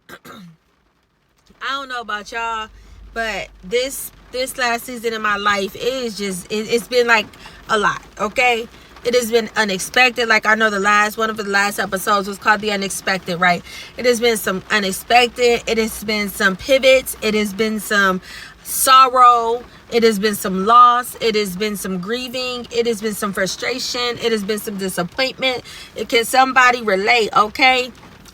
I don't know about y'all, but this last season in my life, it's been like a lot, okay? It has been unexpected. Like, I know one of the last episodes was called The Unexpected, right? It has been some unexpected. It has been some pivots. It has been some sorrow. It has been some loss. It has been some grieving. It has been some frustration. It has been some disappointment. Can somebody relate, okay?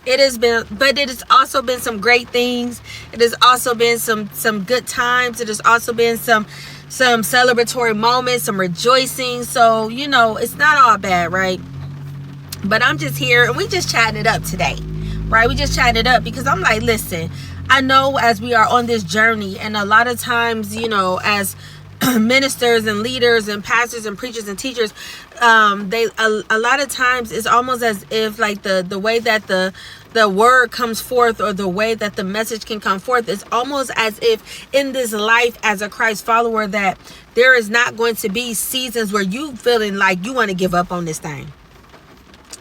It has been, but it has also been some great things. It has also been some good times. It has also been some celebratory moments, some rejoicing. So, it's not all bad, right? But I'm just here and we just chatting it up today, right? We just chatting it up because I'm like, listen, I know as we are on this journey, and a lot of times, as ministers and leaders and pastors and preachers and teachers, a lot of times it's almost as if like the way that the word comes forth, or the way that the message can come forth, it's almost as if in this life as a Christ follower that there is not going to be seasons where you feeling like you want to give up on this thing,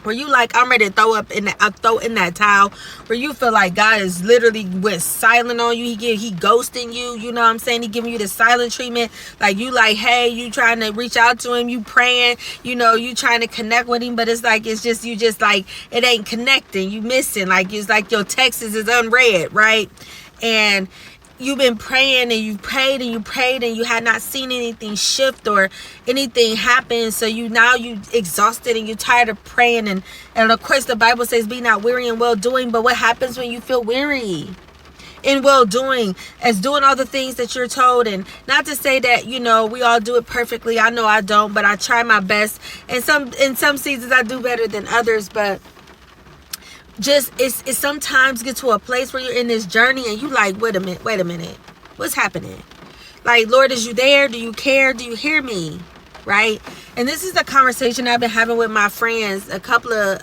where you like, I'm ready to throw in that towel, where you feel like God is literally went silent on you. He ghosting you. You know what I'm saying? He giving you the silent treatment. Like, you like, hey, you trying to reach out to him, you praying, you trying to connect with him, but it's like, you just like, it ain't connecting. You missing. Like, it's like your text is unread, right? And you've been praying and you prayed and you prayed and you had not seen anything shift or anything happen. So you exhausted and you tired of praying. And of course the Bible says, be not weary in well doing. But what happens when you feel weary in well doing, as doing all the things that you're told? And not to say that, we all do it perfectly. I know I don't, but I try my best. And in some seasons I do better than others, but just it sometimes get to a place where you're in this journey and you like, wait a minute, what's happening? Like, Lord, is you there? Do you care? Do you hear me? Right? And this is the conversation I've been having with my friends a couple of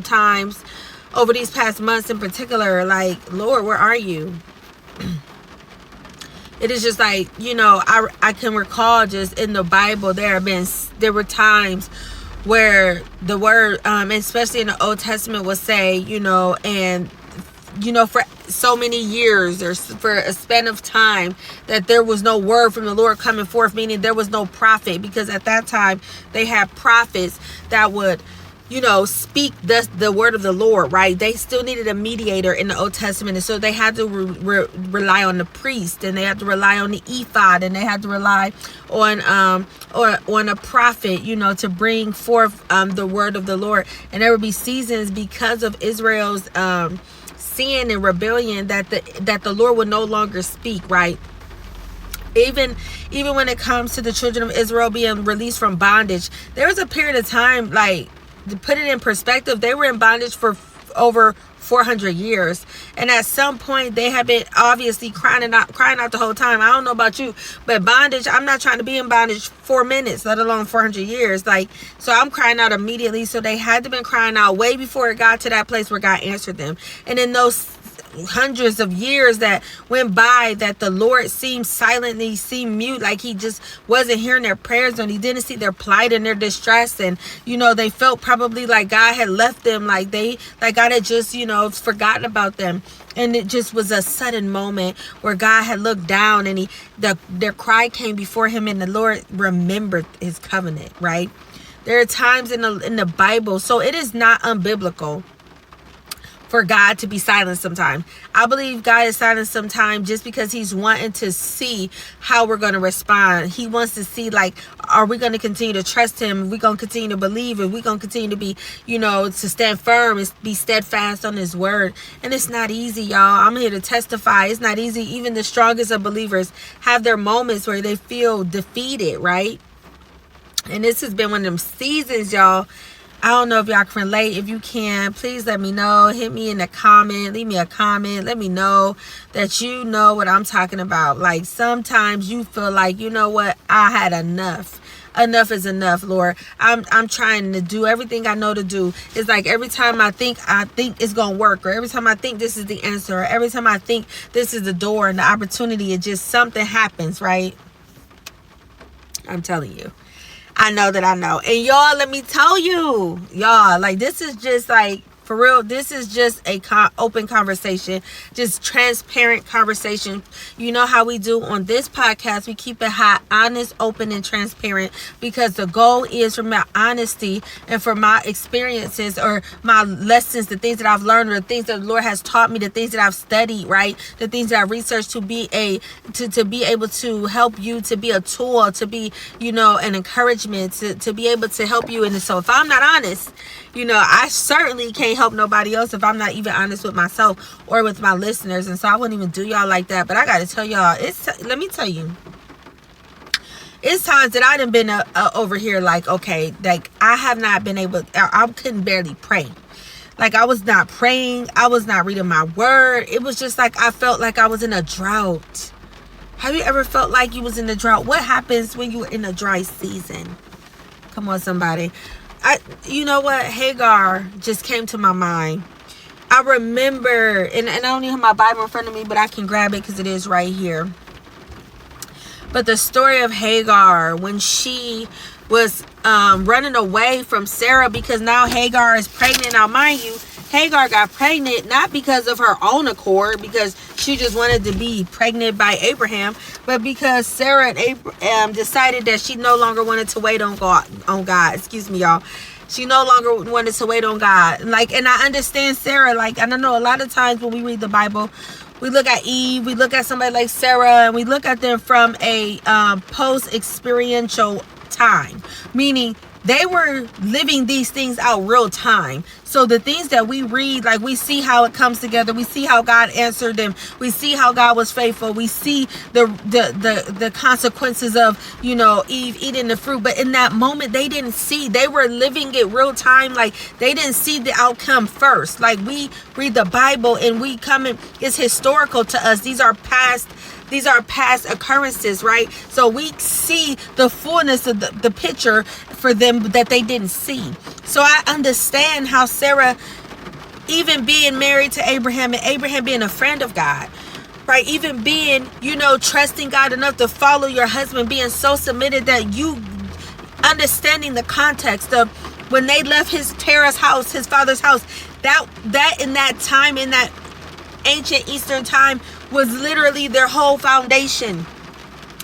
times over these past months in particular. Like, Lord, where are you? It is just like, I can recall just in the Bible there were times where the word, especially in the Old Testament, would say, and for so many years or for a span of time that there was no word from the Lord coming forth, meaning there was no prophet, because at that time they had prophets that would speak the word of the Lord, right? They still needed a mediator in the Old Testament, and so they had to rely on the priest, and they had to rely on the ephod, and they had to rely on a prophet, to bring forth the word of the Lord. And there would be seasons because of Israel's sin and rebellion that the Lord would no longer speak, right? Even when it comes to the children of Israel being released from bondage, there was a period of time, like, to put it in perspective, they were in bondage for over 400 years. And at some point they have been obviously crying out the whole time. I don't know about you, but bondage, I'm not trying to be in bondage 4 minutes, let alone 400 years. Like, so I'm crying out immediately. So they had to been crying out way before it got to that place where God answered them. And in those hundreds of years that went by, that the Lord seemed silent and he seemed mute, like he just wasn't hearing their prayers, and he didn't see their plight and their distress. And they felt probably like God had left them, like God had just forgotten about them. And it just was a sudden moment where God had looked down, and their cry came before him, and the Lord remembered his covenant, right? There are times in the Bible, so it is not unbiblical for God to be silent sometimes. I believe God is silent sometimes just because he's wanting to see how we're going to respond. He wants to see, like, are we going to continue to trust him? Are we going to continue to believe? Are we going to continue to be, to stand firm and be steadfast on his word? And it's not easy, y'all. I'm here to testify. It's not easy. Even the strongest of believers have their moments where they feel defeated, right? And this has been one of them seasons, y'all. I don't know if y'all can relate. If you can, please let me know. Hit me in the comment. Leave me a comment. Let me know that you know what I'm talking about. Like, sometimes you feel like, you know what? I had enough. Enough is enough, Lord. I'm trying to do everything I know to do. It's like every time I think it's gonna work, or every time I think this is the answer, or every time I think this is the door and the opportunity, it just, something happens, right? I'm telling you. I know that I know. And y'all, let me tell you, y'all, like, this is just like, For real, this is just a open conversation, just transparent conversation. You know how we do on this podcast. We keep it hot, honest, open, and transparent, because the goal is for my honesty and for my experiences or my lessons, the things that I've learned, or the things that the Lord has taught me, the things that I've studied, right? The things that I researched to be to be able to help you, to be a tool, to be, an encouragement, to be able to help you. And so if I'm not honest, I certainly can't help nobody else if I'm not even honest with myself or with my listeners. And so I wouldn't even do y'all like that. But I got to tell y'all, let me tell you, it's times that I done been over here like, okay, like I have not been able, I couldn't barely pray. Like I was not praying. I was not reading my word. It was just like I felt like I was in a drought. Have you ever felt like you was in a drought? What happens when you're in a dry season? Come on, somebody. You know what? Hagar just came to my mind. I remember, and I don't even have my Bible in front of me, but I can grab it because it is right here. But the story of Hagar, when she was running away from Sarah, because now Hagar is pregnant. Now, mind you, Hagar got pregnant not because of her own accord, because she just wanted to be pregnant by Abraham, but because Sarah and Abraham decided that she no longer wanted to wait on God. Excuse me, y'all. She no longer wanted to wait on God. Like, and I understand Sarah. Like, and I know a lot of times when we read the Bible, we look at Eve, we look at somebody like Sarah, and we look at them from a post-experiential time, meaning they were living these things out real time. So the things that we read, like we see how it comes together. We see how God answered them. We see how God was faithful. We see the consequences of, Eve eating the fruit. But in that moment, they didn't see. They were living it real time. Like they didn't see the outcome first. Like we read the Bible and we come in, it's historical to us. These are past occurrences, right? So we see the fullness of the picture for them that they didn't see. So I understand how Sarah, even being married to Abraham and Abraham being a friend of God, right? Even being, trusting God enough to follow your husband, being so submitted that you understanding the context of when they left Terah's house, his father's house, that in that time, in that ancient Eastern time, was literally their whole foundation,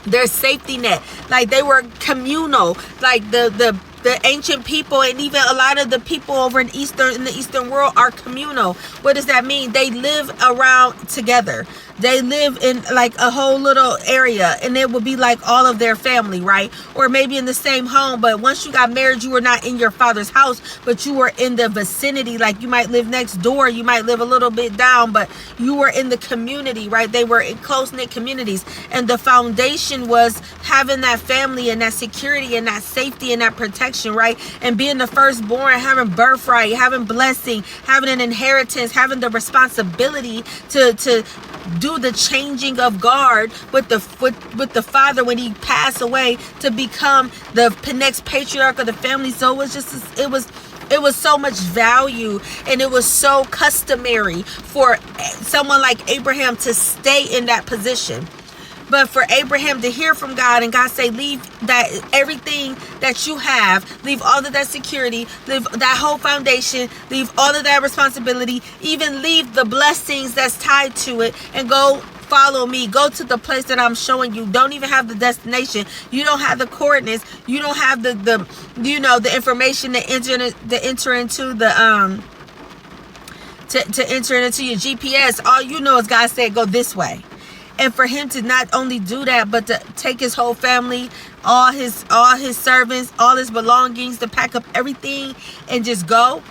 their safety net. Like they were communal. Like the ancient people, and even a lot of the people over in the Eastern world are communal. What does that mean? They live around together. They live in like a whole little area, and it would be like all of their family, right? Or maybe in the same home, but once you got married, you were not in your father's house, but you were in the vicinity. Like you might live next door, you might live a little bit down, but you were in the community, right? They were in close-knit communities, and the foundation was having that family and that security and that safety and that protection, right? And being the firstborn, having birthright, having blessing, having an inheritance, having the responsibility to do the changing of guard with the father when he passed away, to become the next patriarch of the family. So it was so much value, and it was so customary for someone like Abraham to stay in that position. But for Abraham to hear from God, and God say, leave that everything that you have, leave all of that security, leave that whole foundation, leave all of that responsibility, even leave the blessings that's tied to it, and go follow me. Go to the place that I'm showing you. Don't even have the destination. You don't have the coordinates. You don't have the information to enter into the to enter into your GPS. All you know is God said, go this way. And for him to not only do that, but to take his whole family, all his servants, all his belongings, to pack up everything and just go.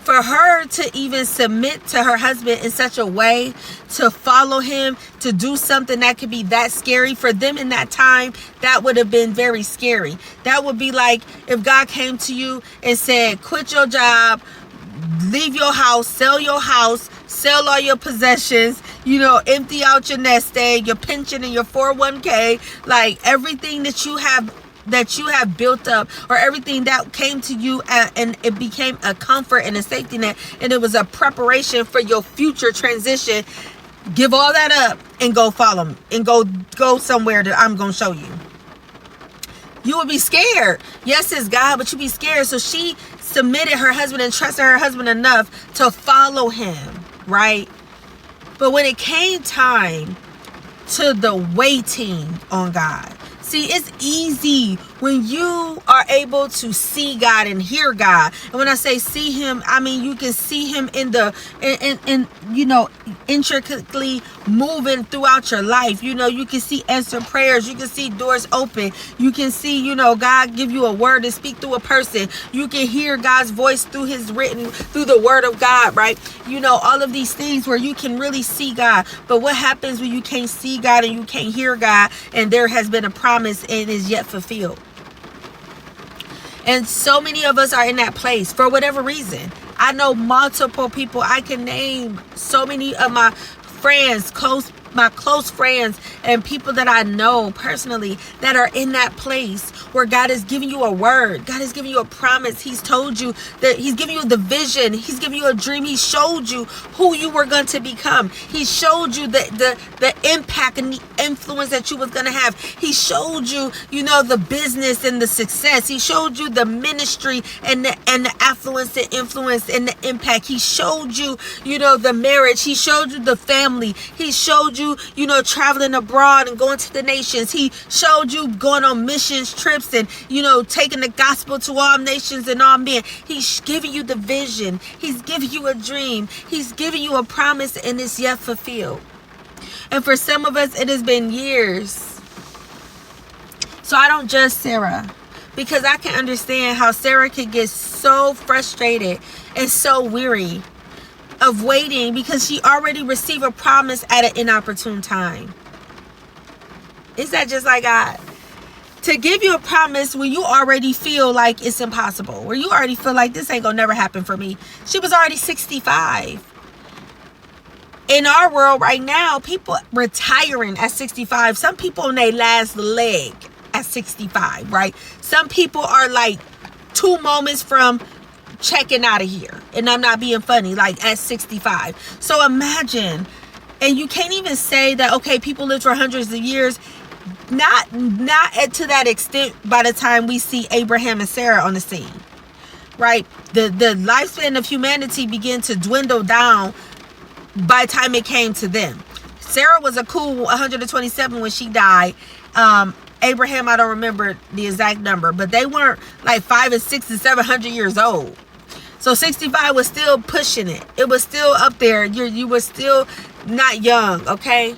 For her to even submit to her husband in such a way, to follow him, to do something that could be that scary for them in that time, that would have been very scary. That would be like if God came to you and said, quit your job, leave your house, sell all your possessions, empty out your nest egg, your pension and your 401k, like everything that you have built up, or everything that came to you and it became a comfort and a safety net, and it was a preparation for your future transition. Give all that up and go follow me, and go somewhere that I'm going to show you. You would be scared. Yes, it's God, but you'd be scared. So she submitted her husband and trusted her husband enough to follow him, right? But when it came time to the waiting on God, see, it's easy when you are able to see God and hear God. And when I say see him, I mean you can see him in the intricately moving throughout your life. You can see answered prayers, you can see doors open, you can see God give you a word and speak through a person. You can hear God's voice through the word of God, right? All of these things where you can really see God. But what happens when you can't see God and you can't hear God, and there has been a promise and is yet fulfilled? And so many of us are in that place for whatever reason. I know multiple people. I can name so many of my friends, my close friends, and people that I know personally that are in that place where God is giving you a word. God is giving you a promise. He's told you that he's giving you the vision. He's giving you a dream. He showed you who you were going to become. He showed you the impact and the influence that you was going to have. He showed you, the business and the success. He showed you the ministry and the affluence and influence and the impact. He showed you, the marriage. He showed you the family. He showed you, traveling abroad and going to the nations. He showed you going on missions trips and, taking the gospel to all nations and all men. He's giving you the vision. He's giving you a dream. He's giving you a promise, and it's yet fulfilled. And for some of us, it has been years. So I don't judge Sarah, because I can understand how Sarah could get so frustrated and so weary of waiting, because she already received a promise at an inopportune time. Is that just like God? To give you a promise when you already feel like it's impossible, where you already feel like this ain't gonna never happen for me. She was already 65. In our world right now, people retiring at 65. Some people on their last leg at 65, right? Some people are like 2 moments from checking out of here. And I'm not being funny, like at 65. So imagine, and you can't even say that, okay, people live for hundreds of years. Not to that extent by the time we see Abraham and Sarah on the scene, right? The lifespan of humanity began to dwindle down by the time it came to them. Sarah was a cool 127 when she died. Abraham, I don't remember the exact number, but they weren't like 500 and 600 and 700 years old. So 65 was still pushing it. It was still up there. You were still not young, okay?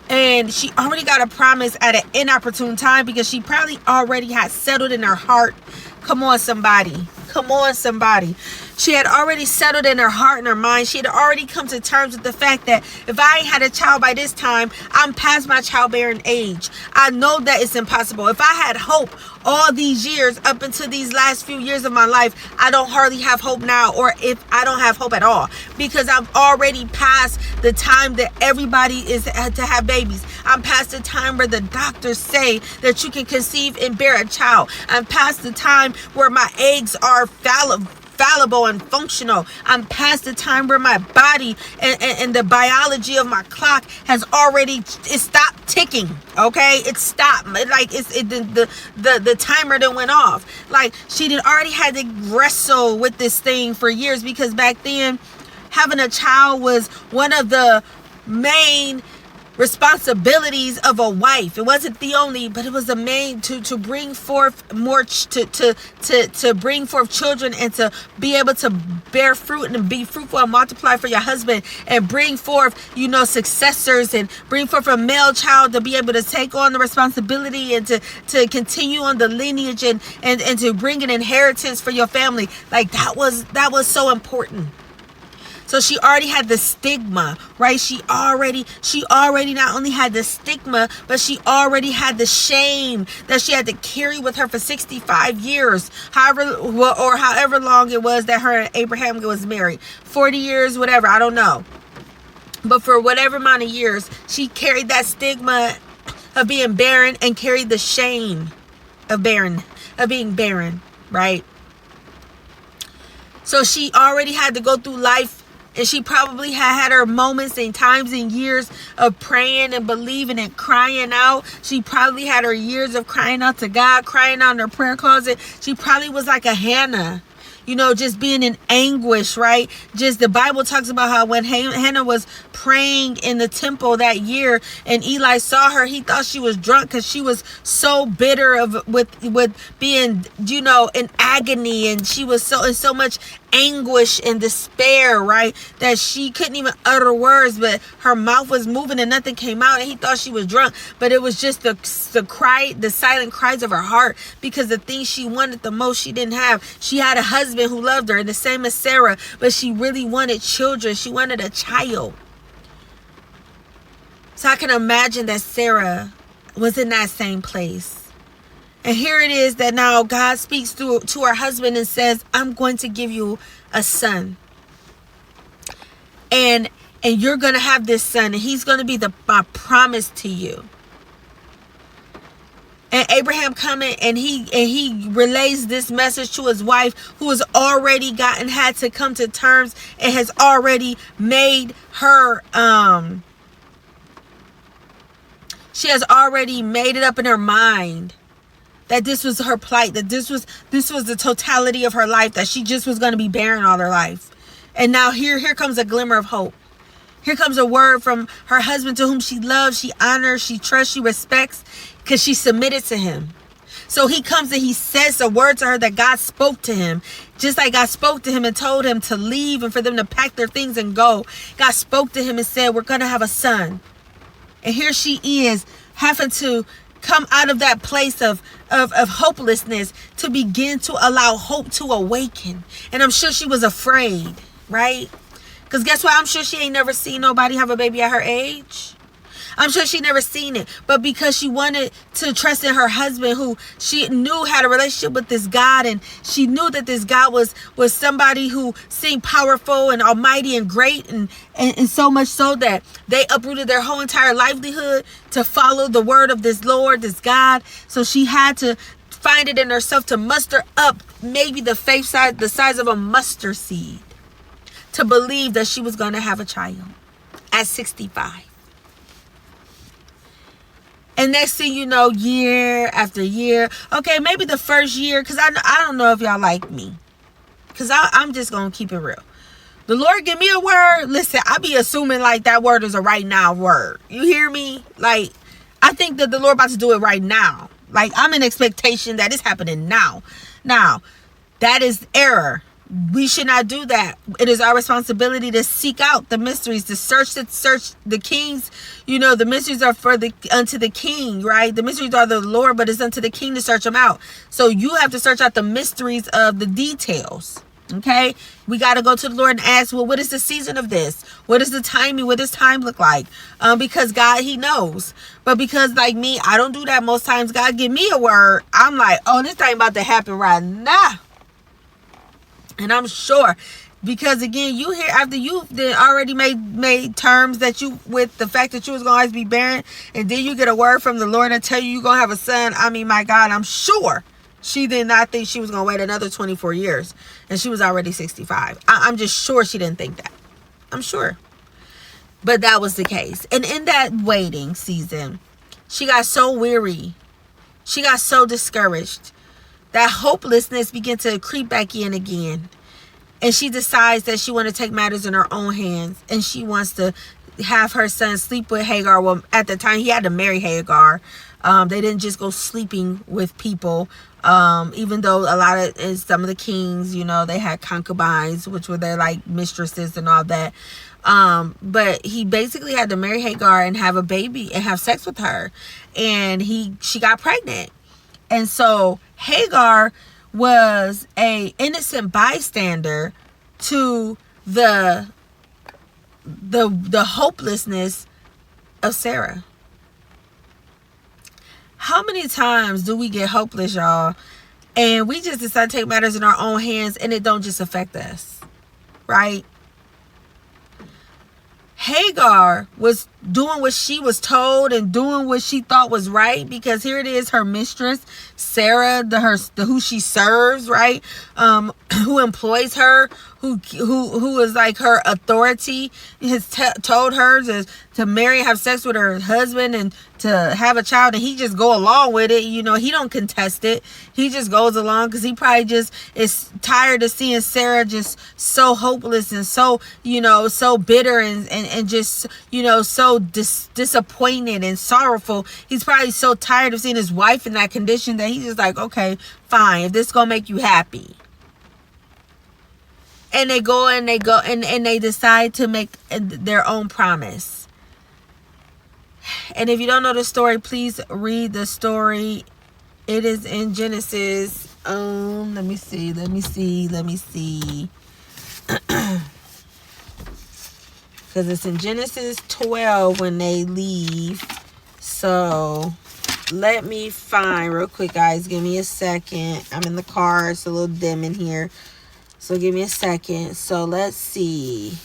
And she already got a promise at an inopportune time, because she probably already had settled in her heart. Come on, somebody. Come on, somebody. She had already settled in her heart and her mind. She had already come to terms with the fact that if I ain't had a child by this time, I'm past my childbearing age. I know that it's impossible. If I had hope all these years up until these last few years of my life, I don't hardly have hope now, or if I don't have hope at all, because I'm already past the time that everybody is to have babies. I'm past the time where the doctors say that you can conceive and bear a child. I'm past the time where my eggs are fallible and functional. I'm past the time where my body and the biology of my clock has already stopped ticking. Okay, it stopped. The timer that went off. Like, she did already had to wrestle with this thing for years, because back then having a child was one of the main responsibilities of a wife. It wasn't the only, but it was the main, to bring forth more, to bring forth children, and to be able to bear fruit and be fruitful and multiply for your husband, and bring forth, successors, and bring forth a male child to be able to take on the responsibility and to continue on the lineage and to bring an inheritance for your family. Like, that was so important. So she already had the stigma, right? She already not only had the stigma, but she already had the shame that she had to carry with her for 65 years, however long it was that her and Abraham was married. 40 years, whatever, I don't know. But for whatever amount of years, she carried that stigma of being barren, and carried the shame of being barren, right? So she already had to go through life And she probably had her moments and times and years of praying and believing and crying out. She probably had her years of crying out to God, crying out in her prayer closet. She probably was like a Hannah, you know, just being in anguish, right? Just the Bible talks about how when Hannah was praying in the temple that year and Eli saw her, he thought she was drunk because she was so bitter with being, you know, in agony, and she was in so much anguish and despair, right, that she couldn't even utter words, but her mouth was moving and nothing came out, and he thought she was drunk. But it was just the silent cries of her heart, because the thing she wanted the most she didn't have. She had a husband who loved her, and the same as Sarah, but she really wanted children. She wanted a child. So I can imagine that Sarah was in that same place. And here it is that now God speaks to her husband and says, I'm going to give you a son. And you're going to have this son, and he's going to be my promise to you. And Abraham coming, and he relays this message to his wife, who has already had to come to terms and has already made her she has already made it up in her mind that this was her plight, that this was the totality of her life, that she just was going to be barren all her life. And now here comes a glimmer of hope. Here comes a word from her husband, to whom she loves, she honors, she trusts, she respects, because she submitted to him. So he comes and he says a word to her that God spoke to him. Just like God spoke to him and told him to leave and for them to pack their things and go. God spoke to him and said, we're going to have a son. And here she is, having to come out of that place of hopelessness to begin to allow hope to awaken. And I'm sure she was afraid, right? Because guess what? I'm sure she ain't never seen nobody have a baby at her age. I'm sure she never seen it. But because she wanted to trust in her husband, who she knew had a relationship with this God, and she knew that this God was somebody who seemed powerful and almighty and great, and so much so that they uprooted their whole entire livelihood to follow the word of this Lord, this God. So she had to find it in herself to muster up maybe the faith size, the size of a mustard seed, to believe that she was going to have a child at 65. And next thing you know, year after year, okay, maybe the first year, because I don't know if y'all like me, because I'm just going to keep it real. The Lord give me a word, listen, I be assuming like that word is a right now word. You hear me? Like, I think that the Lord about to do it right now. Like, I'm in expectation that it's happening now. Now, that is error. We should not do that. It is our responsibility to seek out the mysteries, to search the kings. You know, the mysteries are unto the king, right? The mysteries are the Lord, but it's unto the king to search them out. So you have to search out the mysteries of the details. Okay, we got to go to the Lord and ask, well, what is the season of this? What is the timing? What does time look like? Because God, he knows. But because like me, I don't do that most times. God give me a word, I'm like, oh, this thing about to happen right now. And I'm sure, because again, you hear after you already made terms that you, with the fact that you was going to always be barren, and then you get a word from the Lord and tell you're going to have a son. I mean, my God, I'm sure she did not think she was going to wait another 24 years. And she was already 65. I'm just sure she didn't think that. I'm sure. But that was the case. And in that waiting season, she got so weary. She got so discouraged. That hopelessness began to creep back in again. And she decides that she wants to take matters in her own hands. And she wants to have her son sleep with Hagar. Well, at the time, he had to marry Hagar. They didn't just go sleeping with people. Even though a lot of some of the kings, you know, they had concubines, which were their like mistresses and all that. But he basically had to marry Hagar and have a baby and have sex with her. And she got pregnant. And so Hagar was a innocent bystander to the hopelessness of Sarah. How many times do we get hopeless, y'all, and we just decide to take matters in our own hands, and it don't just affect us, right? Hagar was doing what she was told and doing what she thought was right, because here it is, her mistress Sarah, who she serves, right, who employs her, who is like her authority, has told her to marry, have sex with her husband and to have a child, and he just go along with it. You know, he don't contest it. He just goes along because he probably just is tired of seeing Sarah just so hopeless and so, you know, so bitter and just, you know, so disappointed and sorrowful. He's probably so tired of seeing his wife in that condition that he's just like, okay, fine, if this gonna make you happy. And they go and they decide to make their own promise. And if you don't know the story, please read the story. It is in Genesis. Let me see. Because it's in Genesis 12 when they leave. So let me find real quick, guys. Give me a second. I'm in the car. It's a little dim in here. So give me a second. So let's see.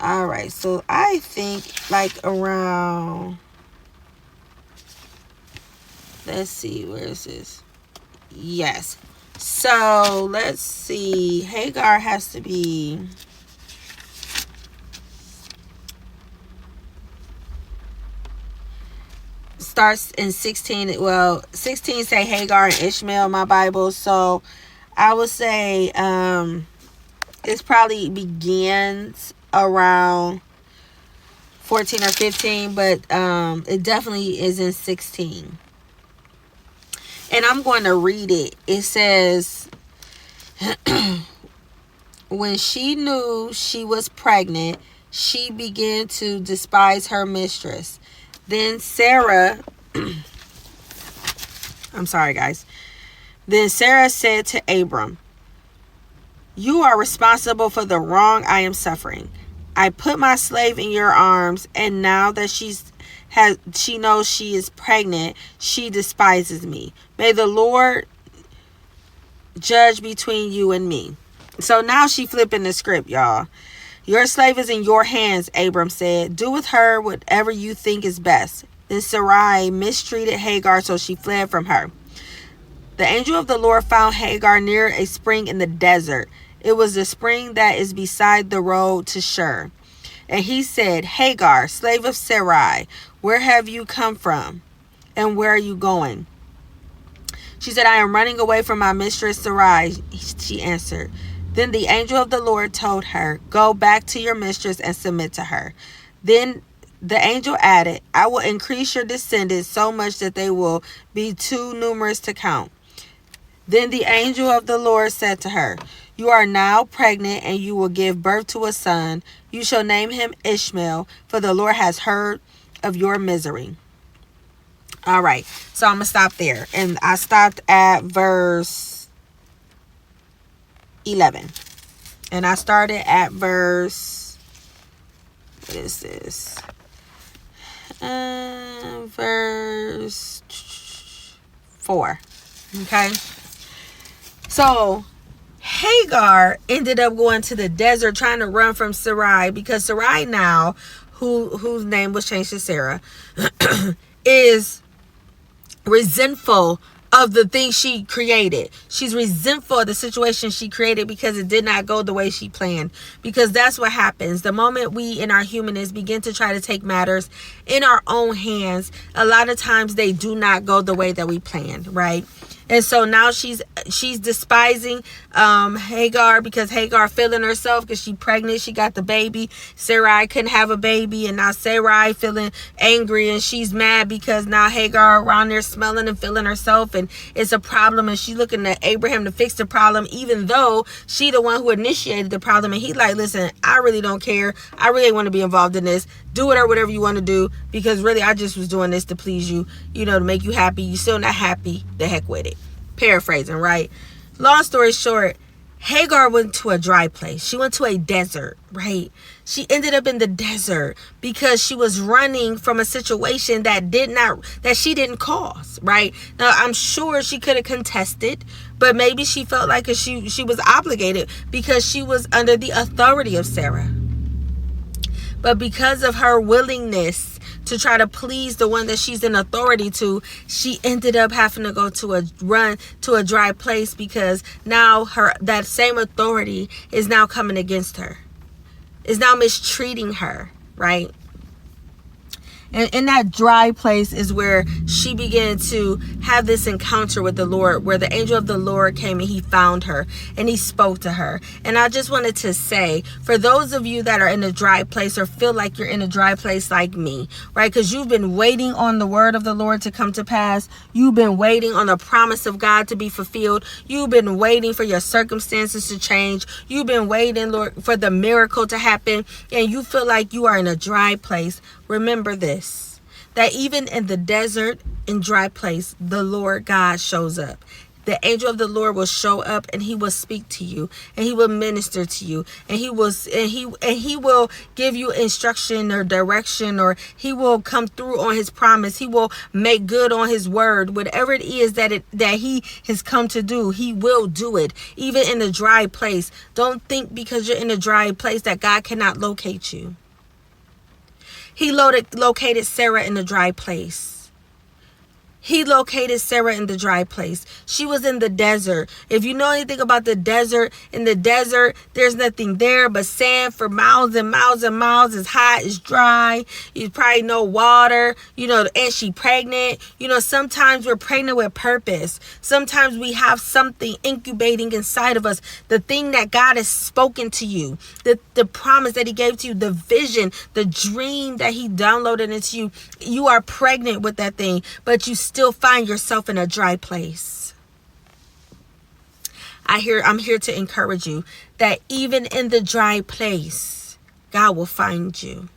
All right. So I think like around, let's see, where is this? Yes. So let's see. Hagar has to be, starts in 16. Well, 16 say Hagar and Ishmael in my Bible. So I would say it probably begins around 14 or 15, but it definitely is in 16. And I'm going to read it. It says, when she knew she was pregnant, she began to despise her mistress. Then Sarah, I'm sorry, guys. Then Sarah said to Abram, "You are responsible for the wrong I am suffering. I put my slave in your arms, and now that she knows she is pregnant, she despises me. May the Lord judge between you and me." So now she flipping the script, y'all. "Your slave is in your hands," Abram said. "Do with her whatever you think is best." Then Sarai mistreated Hagar, so she fled from her. The angel of the Lord found Hagar near a spring in the desert. It was the spring that is beside the road to Shur. And he said, "Hagar, slave of Sarai, where have you come from? And where are you going?" She said, "I am running away from my mistress Sarai," she answered. Then the angel of the Lord told her, "Go back to your mistress and submit to her." Then the angel added, "I will increase your descendants so much that they will be too numerous to count." Then the angel of the Lord said to her, "You are now pregnant, and you will give birth to a son. You shall name him Ishmael, for the Lord has heard of your misery." All right, so I'm going to stop there. And I stopped at verse 11. And I started at verse, what is this? Verse 4. Okay. So Hagar ended up going to the desert trying to run from Sarai, because Sarai now, whose name was changed to Sarah, is resentful of the thing she created. She's resentful of the situation she created because it did not go the way she planned. Because that's what happens. The moment we in our humanness begin to try to take matters in our own hands, a lot of times they do not go the way that we planned, right? And so now she's despising Hagar, because Hagar feeling herself because she's pregnant. She got the baby. Sarai couldn't have a baby. And now Sarai feeling angry, and she's mad because now Hagar around there smelling and feeling herself. And it's a problem. And she's looking at Abraham to fix the problem, even though she the one who initiated the problem. And he like, "Listen, I really don't care. I really want to be involved in this. Do whatever you want to do, because really I just was doing this to please you, you know, to make you happy. You still not happy. The heck with it." Paraphrasing, right? Long story short, Hagar went to a dry place. She went to a desert, right? She ended up in the desert because she was running from a situation that she didn't cause, right? Now, I'm sure she could have contested, but maybe she felt like she was obligated because she was under the authority of Sarah. But because of her willingness to try to please the one that she's in authority to, she ended up having to go to a dry place, because now that same authority is now coming against her, is now mistreating her, right? And in that dry place is where she began to have this encounter with the Lord, where the angel of the Lord came and he found her and he spoke to her. And I just wanted to say, for those of you that are in a dry place or feel like you're in a dry place like me, right? Because you've been waiting on the word of the Lord to come to pass. You've been waiting on the promise of God to be fulfilled. You've been waiting for your circumstances to change. You've been waiting, Lord, for the miracle to happen. And you feel like you are in a dry place. Remember this, that even in the desert and dry place, the Lord God shows up. The angel of the Lord will show up and he will speak to you and he will minister to you and he will give you instruction or direction, or he will come through on his promise. He will make good on his word. Whatever it is that he has come to do, he will do it, even in a dry place. Don't think because you're in a dry place that God cannot locate you. He located Sarah in the dry place. He located Sarah in the dry place. She was in the desert. If you know anything about the desert, in the desert, there's nothing there but sand for miles and miles and miles. It's hot, it's dry. You probably know water, and she pregnant. Sometimes we're pregnant with purpose. Sometimes we have something incubating inside of us. The thing that God has spoken to you, the promise that he gave to you, the vision, the dream that he downloaded into you. You are pregnant with that thing, but you still find yourself in a dry place. I'm here to encourage you that even in the dry place, God will find you.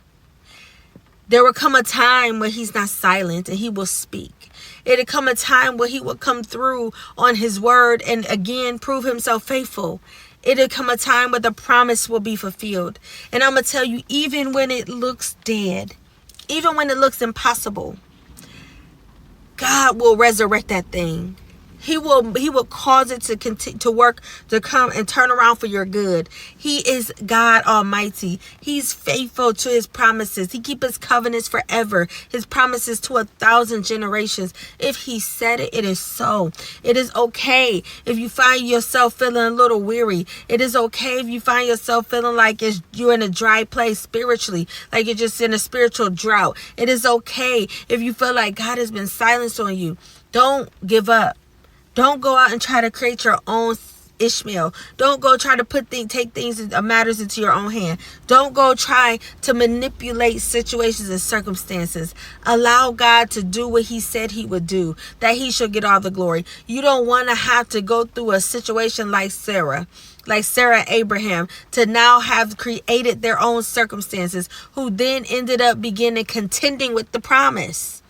There will come a time where he's not silent and he will speak. It'll come a time where he will come through on his word and again prove himself faithful. It'll come a time where the promise will be fulfilled. And I'm going to tell you, even when it looks dead, even when it looks impossible, God will resurrect that thing. He will cause it to continue to work, to come and turn around for your good. He is God Almighty. He's faithful to his promises. He keeps his covenants forever. His promises to 1,000 generations. If he said it, it is so. It is okay if you find yourself feeling a little weary. It is okay if you find yourself feeling like you're in a dry place spiritually, like you're just in a spiritual drought. It is okay if you feel like God has been silenced on you. Don't give up. Don't go out and try to create your own Ishmael. Don't go try to take matters into your own hand. Don't go try to manipulate situations and circumstances. Allow God to do what he said he would do, that he should get all the glory. You don't want to have to go through a situation like Sarah and Abraham, to now have created their own circumstances, who then ended up contending with the promise.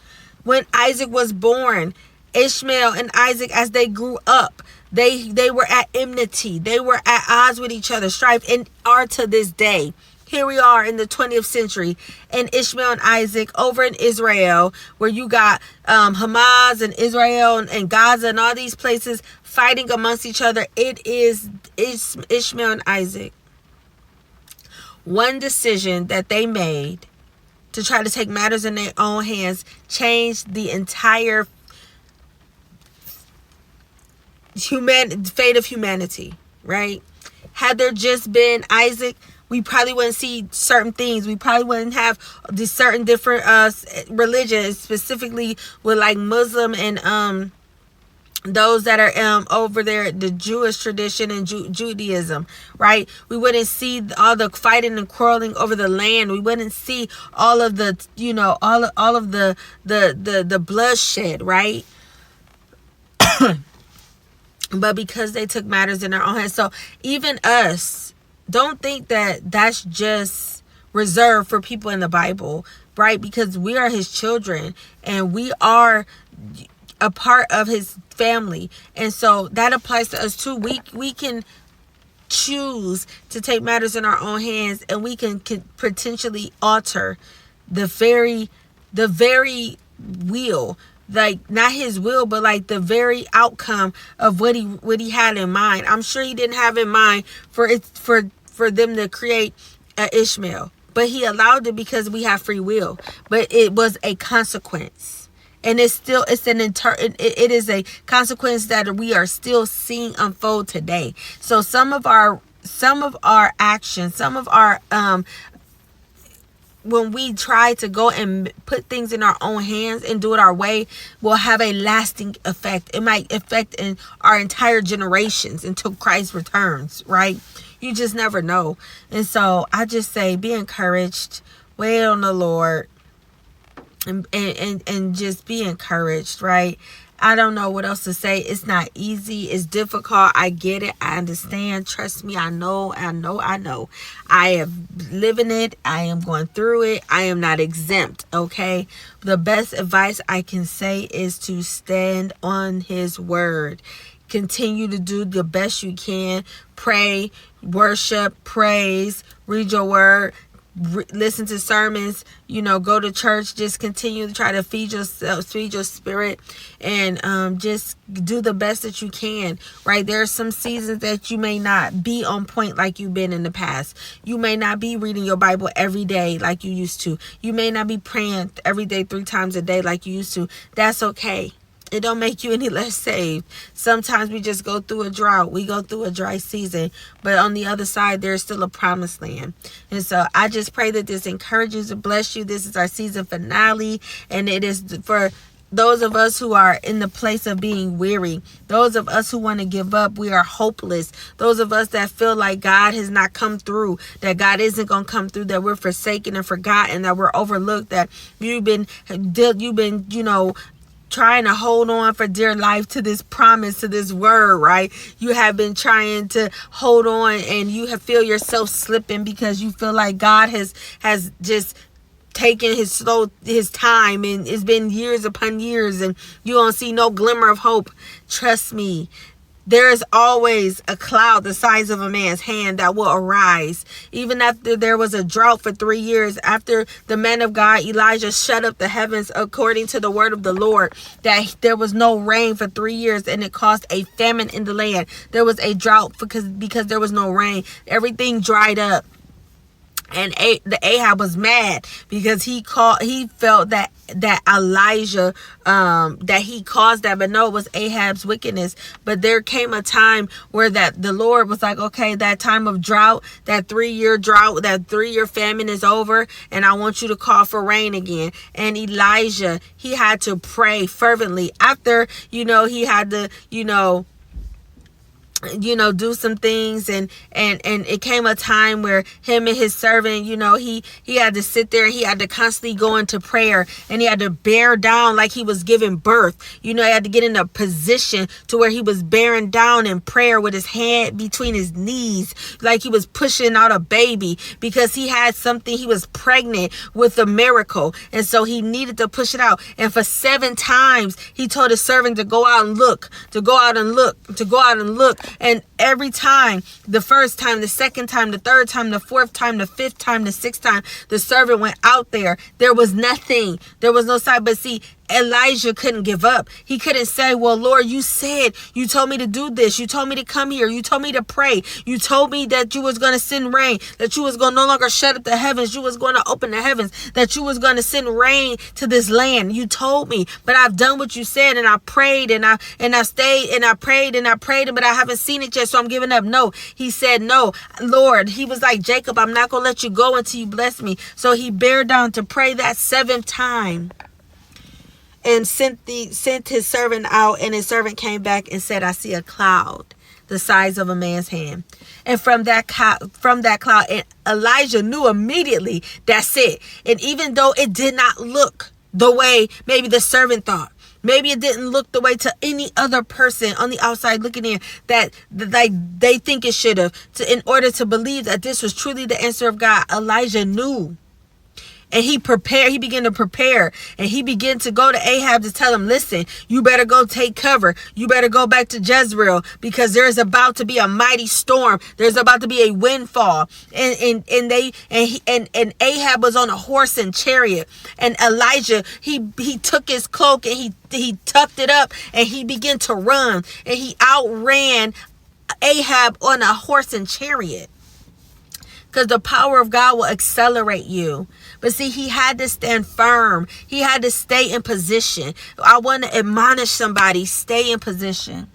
When Isaac was born, Ishmael and Isaac, as they grew up, they were at enmity. They were at odds with each other, strife, and are to this day. Here we are in the 20th century, and Ishmael and Isaac over in Israel, where you got Hamas and Israel and Gaza and all these places fighting amongst each other. It's Ishmael and Isaac. One decision that they made to try to take matters in their own hands changed the entire fate of humanity, right? Had there just been Isaac, we probably wouldn't see certain things. We probably wouldn't have these certain different religions, specifically with like Muslim and those that are over there, the Jewish tradition and Judaism, right? We wouldn't see all the fighting and quarreling over the land. We wouldn't see all of the, all of the bloodshed, right? But because they took matters in their own hands. So even us, don't think that that's just reserved for people in the Bible, right? Because we are his children and we are a part of his family. And so that applies to us too. We can choose to take matters in our own hands, and we can potentially alter the very will, like not his will, but like the very outcome of what he had in mind. I'm sure he didn't have in mind for them to create Ishmael, but he allowed it because we have free will. But it was a consequence, and it is a consequence that we are still seeing unfold today. So some of our actions, some of our when we try to go and put things in our own hands and do it our way, will have a lasting effect. It might affect in our entire generations until Christ returns, right? You just never know. And so I just say, be encouraged, wait on the Lord, and just be encouraged, right? I don't know what else to say. It's not easy. It's difficult. I get it. I understand. Trust me. I know. I am living it. I am going through it. I am not exempt. Okay. The best advice I can say is to stand on his word. Continue to do the best you can. Pray, worship, praise, read your word. Listen to sermons, go to church. Just continue to try to feed yourself, feed your spirit, and just do the best that you can, right? There are some seasons that you may not be on point like you've been in the past. You may not be reading your Bible every day like you used to. You may not be praying every day 3 times a day like you used to. That's okay. It don't make you any less saved. Sometimes we just go through a drought. We go through a dry season. But on the other side, there's still a promised land. And so I just pray that this encourages and bless you. This is our season finale. And it is for those of us who are in the place of being weary. Those of us who want to give up. We are hopeless. Those of us that feel like God has not come through. That God isn't going to come through. That we're forsaken and forgotten. That we're overlooked. That you've been trying to hold on for dear life to this promise, to this word, right? You have been trying to hold on, and you feel yourself slipping because you feel like God has just taken his time, and it's been years upon years, and you don't see no glimmer of hope. Trust me. There is always a cloud the size of a man's hand that will arise. Even after there was a drought for 3 years, after the man of God, Elijah, shut up the heavens according to the word of the Lord, that there was no rain for 3 years, and it caused a famine in the land. There was a drought because there was no rain. Everything dried up. And the Ahab was mad because he felt that Elijah, that he caused that, but no, it was Ahab's wickedness. But there came a time where that the Lord was like, okay, that time of drought, that 3-year drought, that 3-year famine is over, and I want you to call for rain again. And Elijah, he had to pray fervently after, he had to, do some things, and it came a time where him and his servant, he had to sit there, and he had to constantly go into prayer, and he had to bear down like he was giving birth. He had to get in a position to where he was bearing down in prayer with his hand between his knees, like he was pushing out a baby, because he had something, he was pregnant with a miracle, and so he needed to push it out. And for 7 times he told his servant to go out and look, to go out and look, to go out and look. And every time, the first time, the second time, the third time, the fourth time, the 5th time, the 6th time, the servant went out there. There was nothing. There was no sign. But see, Elijah couldn't give up. He couldn't say, well, Lord, you told me to do this. You told me to come here. You told me to pray. You told me that you was going to send rain, that you was going to no longer shut up the heavens. You was going to open the heavens, that you was going to send rain to this land. You told me, but I've done what you said, and I prayed, and I stayed, and I prayed, but I haven't seen it yet, so I'm giving up. No, he said, no, Lord. He was like, Jacob, I'm not going to let you go until you bless me. So he bared down to pray that 7th time, and sent his servant out, and his servant came back and said, I see a cloud the size of a man's hand. And from that cloud, and Elijah knew immediately, that's it. And even though it did not look the way maybe the servant thought, maybe it didn't look the way to any other person on the outside looking in that they think it should have, in order to believe that this was truly the answer of God, Elijah knew. And he began to prepare, and he began to go to Ahab to tell him, listen, you better go take cover. You better go back to Jezreel, because there's about to be a mighty storm. There's about to be a windfall. And Ahab was on a horse and chariot, and Elijah, he took his cloak and he tucked it up, and he began to run, and he outran Ahab on a horse and chariot. Because the power of God will accelerate you. But see, he had to stand firm. He had to stay in position. I want to admonish somebody, stay in position.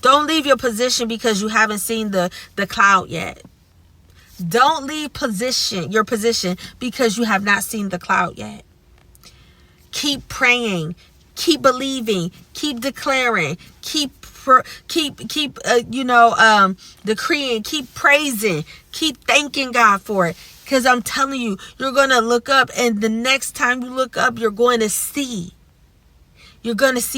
Don't leave your position because you haven't seen the cloud yet. Don't leave your position because you have not seen the cloud yet. Keep praying. Keep believing. Keep declaring. Keep decreeing. Keep praising. Keep thanking God for it. Because I'm telling you, you're going to look up, and the next time you look up, you're going to see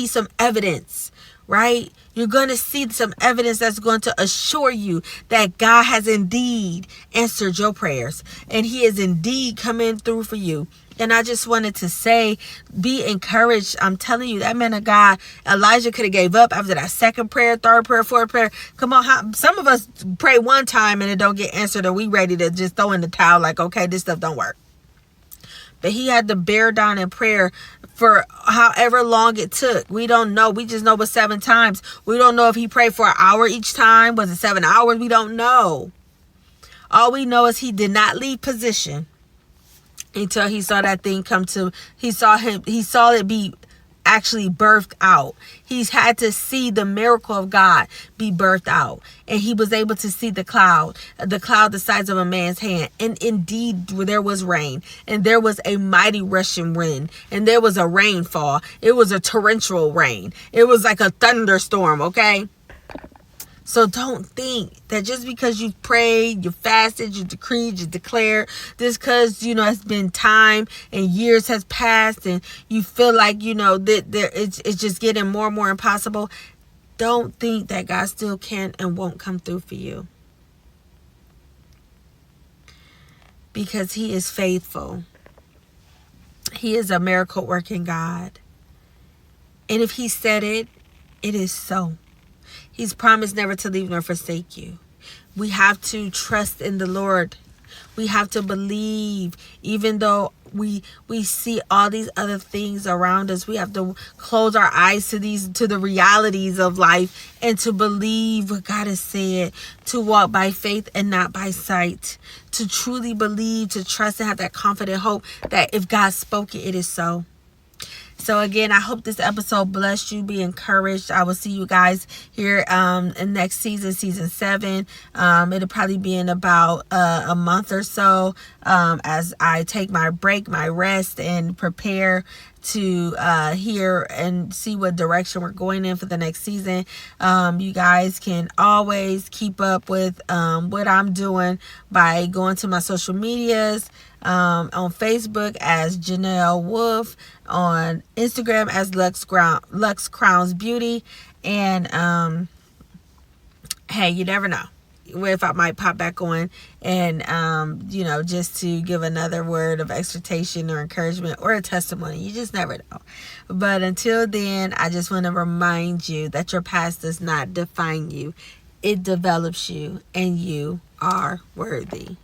some evidence, right? You're going to see some evidence that's going to assure you that God has indeed answered your prayers, and he is indeed coming through for you. And I just wanted to say, be encouraged. I'm telling you, that man of God, Elijah, could have gave up after that second prayer, third prayer, fourth prayer. Come on, some of us pray one time and it don't get answered, and we ready to just throw in the towel like, okay, this stuff don't work. But he had to bear down in prayer for however long it took. We don't know. We just know it was 7 times. We don't know if he prayed for an hour each time. Was it 7 hours? We don't know. All we know is he did not leave position until he saw that thing he saw it be actually birthed out. He's had to see the miracle of God be birthed out. And he was able to see the cloud the size of a man's hand. And indeed, there was rain, and there was a mighty rushing wind, and there was a rainfall. It was a torrential rain. It was like a thunderstorm, okay? So don't think that just because you prayed, you fasted, you decreed, you declared, just because, it's been time and years has passed and you feel like, it's just getting more and more impossible. Don't think that God still can and won't come through for you. Because he is faithful. He is a miracle working God. And if he said it, it is so. He's promised never to leave nor forsake you. We have to trust in the Lord. We have to believe, even though we see all these other things around us. We have to close our eyes to the realities of life, and to believe what God has said, to walk by faith and not by sight, to truly believe, to trust, and have that confident hope that if God spoke it, it is so. So again, I hope this episode blessed you. Be encouraged. I will see you guys here in next season 7. It'll probably be in about a month or so as I take my break, my rest, and prepare to hear and see what direction we're going in for the next season. You guys can always keep up with what I'm doing by going to my social medias. On Facebook as Janelle Wolf, on Instagram as Lux Crowns Beauty, and hey, you never know if I might pop back on and just to give another word of exhortation or encouragement or a testimony. You just never know. But until then, I just want to remind you that your past does not define you. It develops you, and you are worthy.